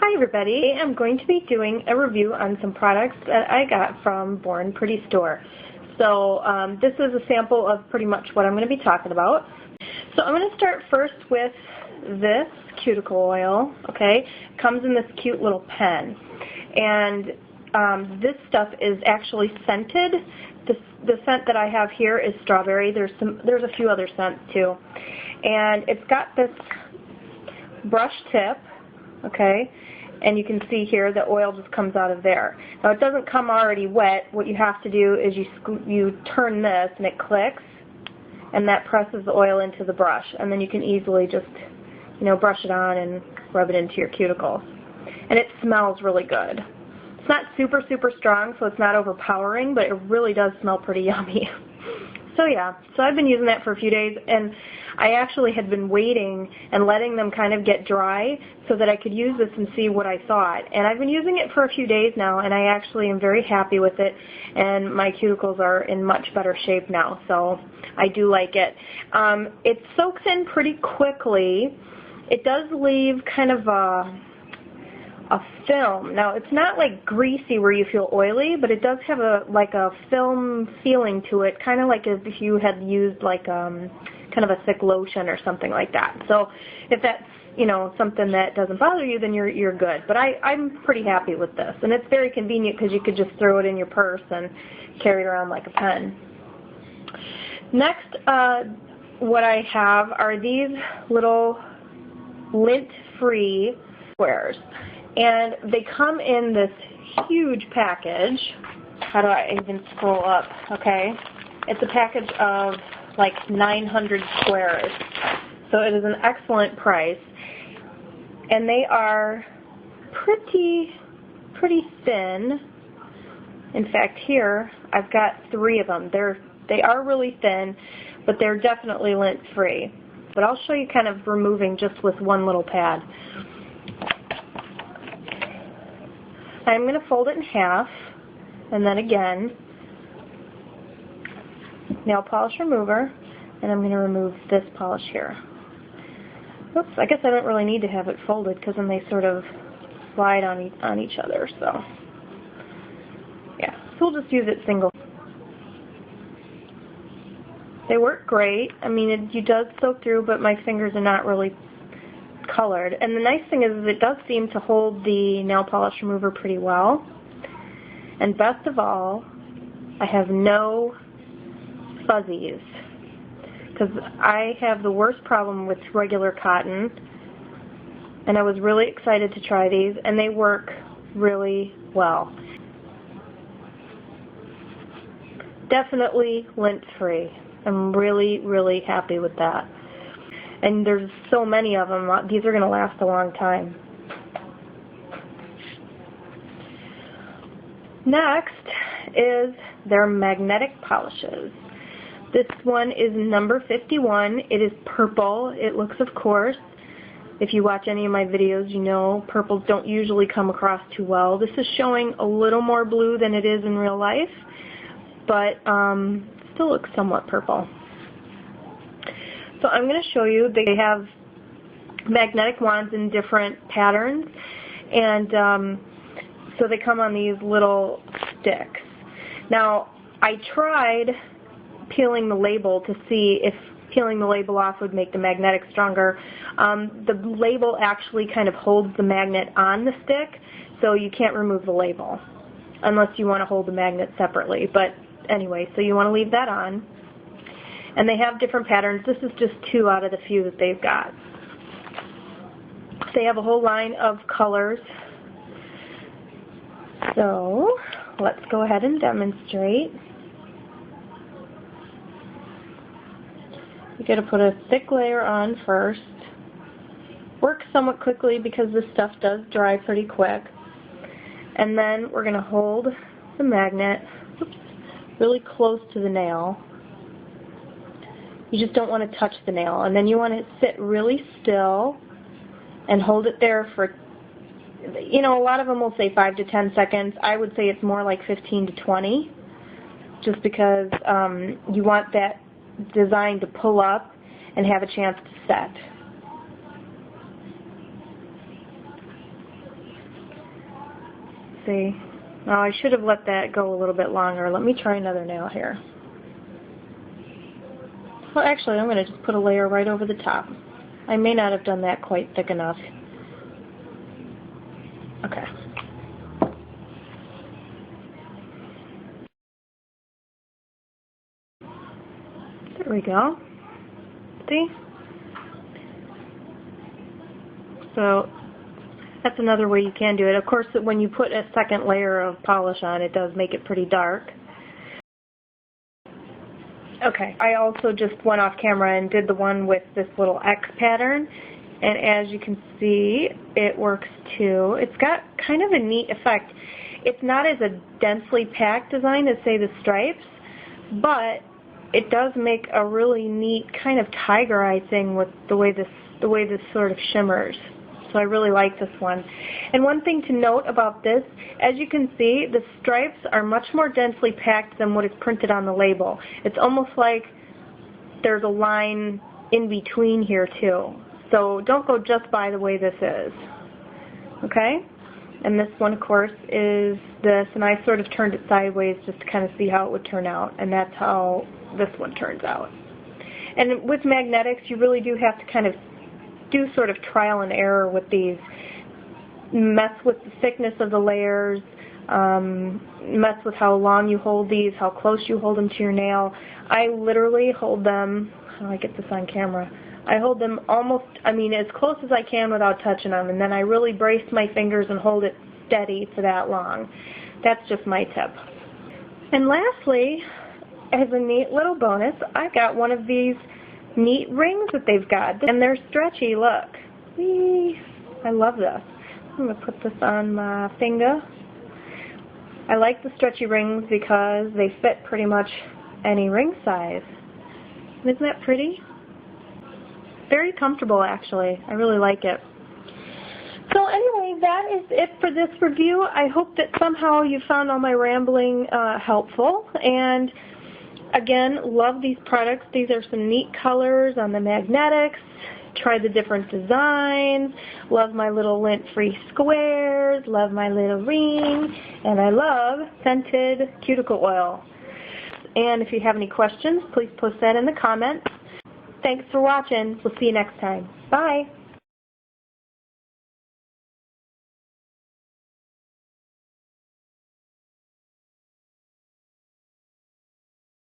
Hi everybody, I'm going to be doing a review on some products that I got from Born Pretty Store. So this is a sample of pretty much what I'm going to be talking about. So I'm going to start first with this cuticle oil, okay? It comes in this cute little pen. And this stuff is actually scented. The scent that I have here is strawberry. There's a few other scents too. And it's got this brush tip, okay? And you can see here the oil just comes out of there. Now it doesn't come already wet. What you have to do is you turn this and it clicks, and that presses the oil into the brush, and then you can easily just, brush it on and rub it into your cuticles. And it smells really good. It's not super strong, so it's not overpowering, but it really does smell pretty yummy. So yeah, so I've been using that for a few days, and I actually had been waiting and letting them kind of get dry so that I could use this and see what I thought. And I've been using it for a few days now, and I actually am very happy with it, and my cuticles are in much better shape now, so I do like it. It soaks in pretty quickly. It does leave kind of a film. Now it's not like greasy where you feel oily, but it does have like a film feeling to it, kind of like if you had used like kind of a thick lotion or something like that. So if that's something that doesn't bother you, then you're good. But I'm pretty happy with this, and it's very convenient because you could just throw it in your purse and carry it around like a pen. Next, what I have are these little lint-free squares. And they come in this huge package. How do I even scroll up? Okay. It's a package of like 900 squares. So it is an excellent price. And they are pretty thin. In fact, here I've got 3 of them. They are really thin, but they're definitely lint-free. But I'll show you kind of removing just with one little pad. I'm going to fold it in half, and then again, nail polish remover, and I'm going to remove this polish here. Oops, I guess I don't really need to have it folded because then they sort of slide on each other, so yeah, so we'll just use it single. They work great. I mean, it does soak through, but my fingers are not really colored. And the nice thing is it does seem to hold the nail polish remover pretty well. And best of all, I have no fuzzies, because I have the worst problem with regular cotton, and I was really excited to try these, and they work really well. Definitely lint-free. I'm really happy with that. And there's so many of them. These are going to last a long time. Next is their magnetic polishes. This one is number 51. It is purple. It looks, of course, if you watch any of my videos, you know purples don't usually come across too well. This is showing a little more blue than it is in real life, but still looks somewhat purple. So I'm going to show you, they have magnetic wands in different patterns, and so they come on these little sticks. Now, I tried peeling the label to see if peeling the label off would make the magnetic stronger. The label actually kind of holds the magnet on the stick, so you can't remove the label unless you want to hold the magnet separately. But anyway, so you want to leave that on. And they have different patterns. This is just 2 out of the few that they've got. They have a whole line of colors. So let's go ahead and demonstrate. You're going to put a thick layer on first. Work somewhat quickly because this stuff does dry pretty quick. And then we're going to hold the magnet really close to the nail. You just don't want to touch the nail, and then you want to sit really still and hold it there for, a lot of them will say 5 to 10 seconds. I would say it's more like 15 to 20, just because you want that design to pull up and have a chance to set. see. Oh, I should have let that go a little bit longer. Let me try another nail here. Well, actually, I'm going to just put a layer right over the top. I may not have done that quite thick enough. Okay. There we go. See? So that's another way you can do it. Of course, when you put a second layer of polish on, it does make it pretty dark. Okay, I also just went off camera and did the one with this little X pattern, and as you can see, it works too. It's got kind of a neat effect. It's not as a densely packed design as, say, the stripes, but it does make a really neat kind of tiger eye thing with the way this sort of shimmers. So I really like this one. And one thing to note about this, as you can see, the stripes are much more densely packed than what is printed on the label. It's almost like there's a line in between here too. So don't go just by the way this is. Okay? And this one, of course, is this, and I sort of turned it sideways just to kind of see how it would turn out, and that's how this one turns out. And with magnetics, you really do have to kind of do sort of trial and error with these. Mess with the thickness of the layers, mess with how long you hold these, how close you hold them to your nail. I literally hold them, how do I get this on camera? I hold them almost, as close as I can without touching them, and then I really brace my fingers and hold it steady for that long. That's just my tip. And lastly, as a neat little bonus, I got one of these neat rings that they've got, and they're stretchy. Look, whee! I love this. I'm going to put this on my finger. I like the stretchy rings because they fit pretty much any ring size. Isn't that pretty? Very comfortable, actually. I really like it. So anyway, that is it for this review. I hope that somehow you found all my rambling helpful. And again, love these products. These are some neat colors on the magnetics. Try the different designs. Love my little lint-free squares. Love my little ring. And I love scented cuticle oil. And if you have any questions, please post that in the comments. Thanks for watching. We'll see you next time. Bye.